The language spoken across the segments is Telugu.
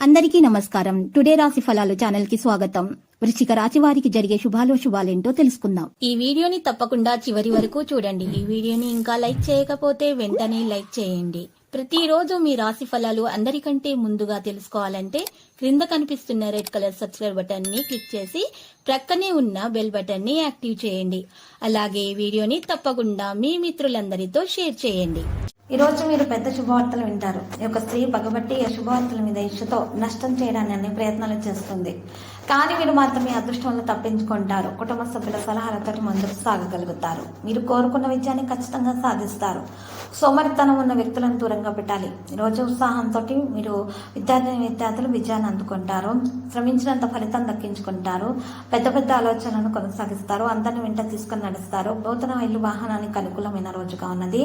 అందరికీ నమస్కారం. టుడే రాశి ఫలాలు ఛానల్ కి స్వాగతం. వృశ్చిక రాశి వారికి జరిగే శుభాలేంటో తెలుసుకుందాం. ఈ వీడియోని తప్పకుండా చివరి వరకు చూడండి. ఈ వీడియోని ఇంకా లైక్ చేయకపోతే వెంటనే లైక్ చేయండి. ప్రతిరోజు మీ రాశి ఫలాలు అందరికంటే ముందుగా తెలుసుకోవాలంటే క్రింద కనిపిస్తున్న రెడ్ కలర్ సబ్స్క్రైబ్ బటన్ ని క్లిక్ చేసి ప్రక్కనే ఉన్న బెల్ బటన్ ని యాక్టివ్ చేయండి. అలాగే ఈ వీడియోని తప్పకుండా మీ మిత్రులందరితో షేర్ చేయండి. ఈ రోజు మీరు పెద్ద శుభవార్తలు వింటారు. ఈ యొక్క స్త్రీ పగబట్టి ఆ శుభవార్తల మీద ఇష్టతో నష్టం చేయడానికి అన్ని ప్రయత్నాలు చేస్తుంది. కానీ మీరు మాత్రం మీ అదృష్టంలో తప్పించుకుంటారు. కుటుంబ సభ్యుల సలహాలతో ముందుకు సాగగలుగుతారు. మీరు కోరుకున్న విజయాన్ని ఖచ్చితంగా సాధిస్తారు. సోమరితనం ఉన్న వ్యక్తులను దూరంగా పెట్టాలి. ఈరోజు ఉత్సాహంతో మీరు విద్యార్థులు విజయాన్ని అందుకుంటారు. శ్రమించినంత ఫలితం దక్కించుకుంటారు. పెద్ద పెద్ద ఆలోచనలను కొనసాగిస్తారు. అందరిని వెంట తీసుకుని నడుస్తారు. నూతన ఇల్లు వాహనానికి అనుకూలమైన రోజుగా ఉన్నది.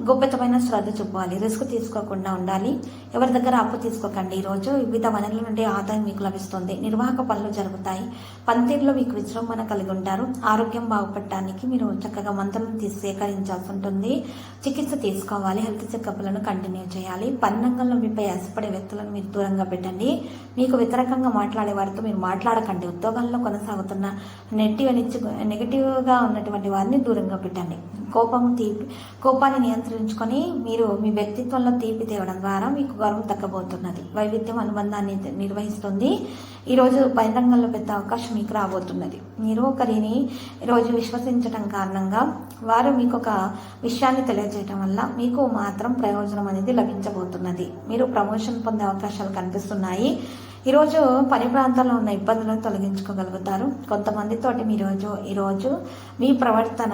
గోప్యతమైన శ్రద్ధ చూపాలి. రిస్క్ తీసుకోకుండా ఉండాలి. ఎవరి దగ్గర అప్పు తీసుకోకండి. ఈ రోజు వివిధ వనరుల నుండి ఆదాయం మీకు లభిస్తుంది. నిర్వాహక పనులు జరుగుతాయి. పనితీరులో మీకు విజృంభణ కలిగి ఉంటారు. ఆరోగ్యం బాగుపడటానికి మీరు చక్కగా మందులను సేకరించాల్సి ఉంటుంది. చికిత్స తీసుకోవాలి. హెల్త్ చెకప్లను కంటిన్యూ చేయాలి. పని రంగంలో మీపై ఆశపడే వ్యక్తులను మీరు దూరంగా పెట్టండి. మీకు వ్యతిరేకంగా మాట్లాడే వారితో మీరు మాట్లాడకండి. ఉద్యోగాల్లో కొనసాగుతున్న నెగిటివ్గా ఉన్నటువంటి వారిని దూరంగా పెట్టండి. కోపాన్ని నియంత్రించుకొని మీరు మీ వ్యక్తిత్వంలో తీపి తేవడం ద్వారా మీకు గౌరవం తగ్గబోతున్నది. వైవిధ్యం అనుబంధాన్ని నిర్వహిస్తుంది. ఈరోజు బహిరంగంలో పెద్ద అవకాశం మీకు రాబోతున్నది. మీరు ఒకరిని ఈరోజు విశ్వసించడం కారణంగా వారు మీకు ఒక విషయాన్ని తెలియజేయడం వల్ల మీకు మాత్రం ప్రయోజనం అనేది లభించబోతున్నది. మీరు ప్రమోషన్ పొందే అవకాశాలు కనిపిస్తున్నాయి. ఈరోజు పని ప్రాంతాల్లో ఉన్న ఇబ్బందులను తొలగించుకోగలుగుతారు. కొంతమందితోటి ఈరోజు మీ ప్రవర్తన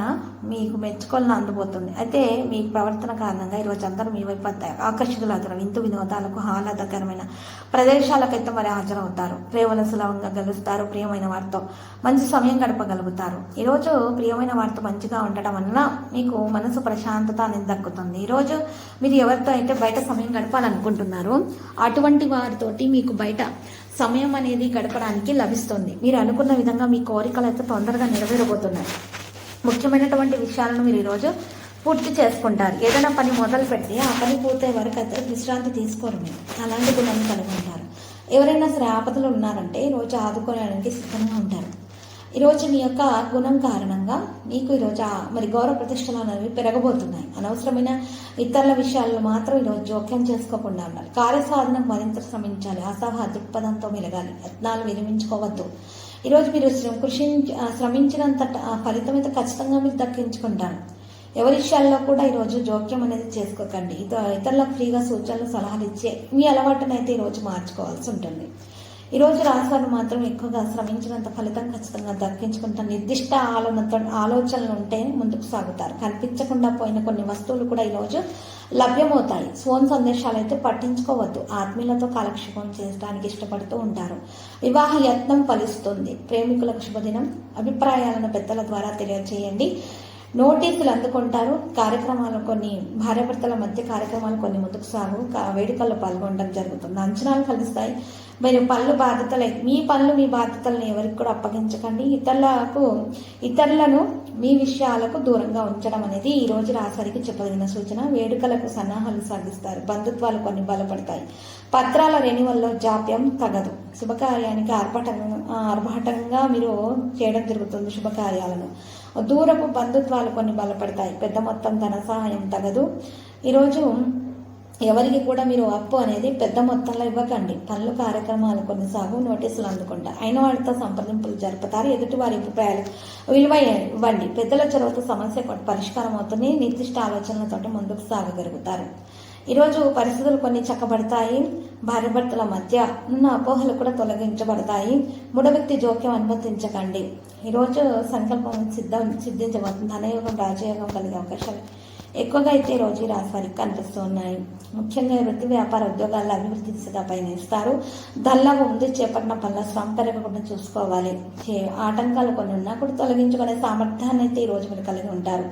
మీకు మెచ్చుకోవాలని అందబోతుంది. అయితే మీ ప్రవర్తన కారణంగా ఈరోజు అందరూ మీ వైపు ఆకర్షితులవుతారు. విందు వినోదాలకు ఆహ్లాదకరమైన ప్రదేశాలకైతే మరి హాజరవుతారు. ప్రేమల సులభంగా గెలుస్తారు. ప్రియమైన వారితో మంచి సమయం గడపగలుగుతారు. ఈరోజు ప్రియమైన వారితో మంచిగా ఉండటం వలన మీకు మనసు ప్రశాంతత అనేది దక్కుతుంది. ఈరోజు మీరు ఎవరితో అయితే బయట సమయం గడపాలనుకుంటున్నారో అటువంటి వారితోటి మీకు బయట సమయం అనేది గడపడానికి లభిస్తుంది. మీరు అనుకున్న విధంగా మీ కోరికలు అయితే తొందరగా నెరవేరబోతున్నాయి. ముఖ్యమైనటువంటి విషయాలను మీరు ఈరోజు పూర్తి చేసుకుంటారు. ఏదైనా పని మొదలు పెట్టి ఆ పని పూర్తయ్యే వరకు అయితే విశ్రాంతి తీసుకోరు. మీరు అలాంటి గుణాన్ని కలిగి ఉంటారు. ఎవరైనా సరే ఆపదలు ఉన్నారంటే ఈరోజు ఆదుకోవడానికి సిద్ధంగా ఉంటారు. ఈరోజు మీ యొక్క గుణం కారణంగా మీకు ఈరోజు మరి గౌరవ ప్రతిష్టలు అనేవి పెరగబోతున్నాయి. అనవసరమైన ఇతరుల విషయాల్లో మాత్రం ఈరోజు జోక్యం చేసుకోకుండా ఉండాలి. కార్యసాధనకు మరింత శ్రమించాలి. అసహ దృక్పథంతో మెలగాలి. యత్నాలు విరమించుకోవద్దు. ఈరోజు మీరు శ్రమించినంత ఫలితం అయితే ఖచ్చితంగా మీరు దక్కించుకుంటారు. ఎవరి విషయాల్లో కూడా ఈరోజు జోక్యం అనేది చేసుకోకండి. ఇతరులకు ఫ్రీగా సూచనలు సలహాలు ఇచ్చే మీ అలవాటునైతే ఈరోజు మార్చుకోవాల్సి ఉంటుంది. ఈరోజు రాశివారు మాత్రం ఎక్కువగా శ్రమించినంత ఫలితం ఖచ్చితంగా దక్కించుకుంటారు. నిర్దిష్ట ఆలోచనలు ఉంటే ముందుకు సాగుతారు. కనిపించకుండా పోయిన కొన్ని వస్తువులు కూడా ఈరోజు లభ్యమవుతాయి. ఫోన్ సందేశాలు అయితే పట్టించుకోవద్దు. ఆత్మీయులతో కాలక్షేపం చేయడానికి ఇష్టపడుతూ ఉంటారు. వివాహ యత్నం ఫలిస్తుంది. ప్రేమికులకు శుభదినం. అభిప్రాయాలను పెద్దల ద్వారా తెలియజేయండి. నోటీసులు అందుకుంటారు. కార్యక్రమాలు కొన్ని భార్యాభర్తల మధ్య కార్యక్రమాలు కొన్ని ముందుకు సాగు వేడుకల్లో పాల్గొనడం జరుగుతుంది. అంచనాలు కలుస్తాయి. మీరు మీ బాధ్యతలను ఎవరికి కూడా అప్పగించకండి. ఇతరులను మీ విషయాలకు దూరంగా ఉంచడం అనేది ఈ రోజు రాశివారికి చెప్పదగిన సూచన. వేడుకలకు సన్నాహాలు సాగిస్తారు. బంధుత్వాలు కొన్ని బలపడతాయి. పత్రాల రెన్యువల్లో జాప్యం తగదు. శుభకార్యానికి ఆర్భాటంగా మీరు చేయడం జరుగుతుంది. శుభకార్యాలను దూరపు బంధుత్వాలు కొన్ని బలపడతాయి. పెద్ద మొత్తం ధన సహాయం తగదు. ఈరోజు ఎవరికి కూడా మీరు అప్పు అనేది పెద్ద మొత్తంలో ఇవ్వకండి. పనులు కార్యక్రమాలు కొన్నిసాగు నోటీసులు అందుకుంటారు. అయిన వారితో సంప్రదింపులు జరుపుతారు. ఎదుటి వారి అభిప్రాయాలు విలువ ఇవ్వండి. పెద్దల చొరవతో సమస్య పరిష్కారం అవుతుంది. నిర్దిష్ట ఆలోచనలతో ముందుకు సాగగలుగుతారు. ఈరోజు పరిస్థితులు కొన్ని చక్కబడతాయి. భార్యాభర్తల మధ్య ఉన్న అపోహలు కూడా తొలగించబడతాయి. మూడో వ్యక్తి జోక్యం అనుమతించకండి. ఈరోజు సంకల్పం సిద్ధించబోతుంది. ధనయోగం రాజయోగం కలిగే అవకాశాలు ఎక్కువగా అయితే రోజు ఈ రాశి వారికి కనిపిస్తూ ఉన్నాయి. ముఖ్యంగా వృత్తి వ్యాపార ఉద్యోగాల్లో అభివృద్ధి దిశగా పయనిస్తారు. దల్లాగా ముందు చేపట్టిన పనుల శ్రమ పెరగకుండా చూసుకోవాలి. ఆటంకాలు కొన్ని ఉన్నా కూడా తొలగించుకునే సామర్థ్యాన్ని అయితే ఈ రోజు మీరు కలిగి ఉంటారు.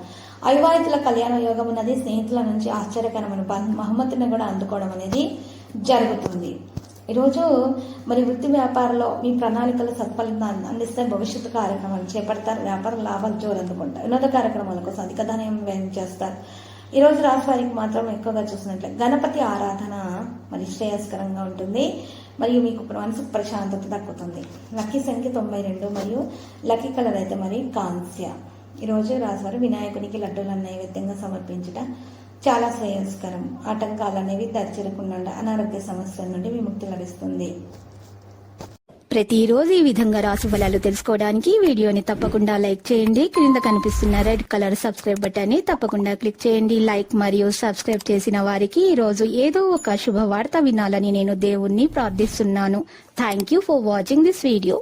అవివాహితుల కళ్యాణ యోగం ఉన్నది. స్నేహితుల నుంచి ఆశ్చర్యకరమైన బహుమతిని కూడా అందుకోవడం అనేది జరుగుతుంది. ఈరోజు మరి వృత్తి వ్యాపారంలో మీ ప్రణాళికలు సత్ఫలితాన్ని అందిస్తే భవిష్యత్తు కార్యక్రమాలు చేపడతారు. వ్యాపార లాభాలు జోరందుకుంటారు. వినోద కార్యక్రమాల కోసం అధిక ధనం వ్యయం చేస్తారు. ఈరోజు రాశి వారికి మాత్రం ఎక్కువగా చూసినట్లే గణపతి ఆరాధన మరి శ్రేయస్కరంగా ఉంటుంది. మరియు మీకు మనసుకు ప్రశాంతత దక్కుతుంది. లక్కీ సంఖ్య 92 మరియు లక్కీ కలర్ అయితే మరి కాంస్య. ఈరోజు రాశివారు వినాయకునికి లడ్డూలను నైవేద్యంగా సమర్పించుట చాలా శ్రేయస్కరం. ఆటంకాలు అనేవి దరిచేరకుండా అనారోగ్య సమస్యల నుండి విముక్తి లభిస్తుంది. ప్రతిరోజు ఈ విధంగా రాశి ఫలాలు తెలుసుకోవడానికి వీడియోని తప్పకుండా లైక్ చేయండి. క్రింద కనిపిస్తున్న రెడ్ కలర్ సబ్స్క్రైబ్ బటన్ ని తప్పకుండా క్లిక్ చేయండి. లైక్ మరియు సబ్స్క్రైబ్ చేసిన వారికి ఈ రోజు ఏదో ఒక శుభవార్త వినాలని నేను దేవుణ్ణి ప్రార్థిస్తున్నాను. Thank you for watching this video.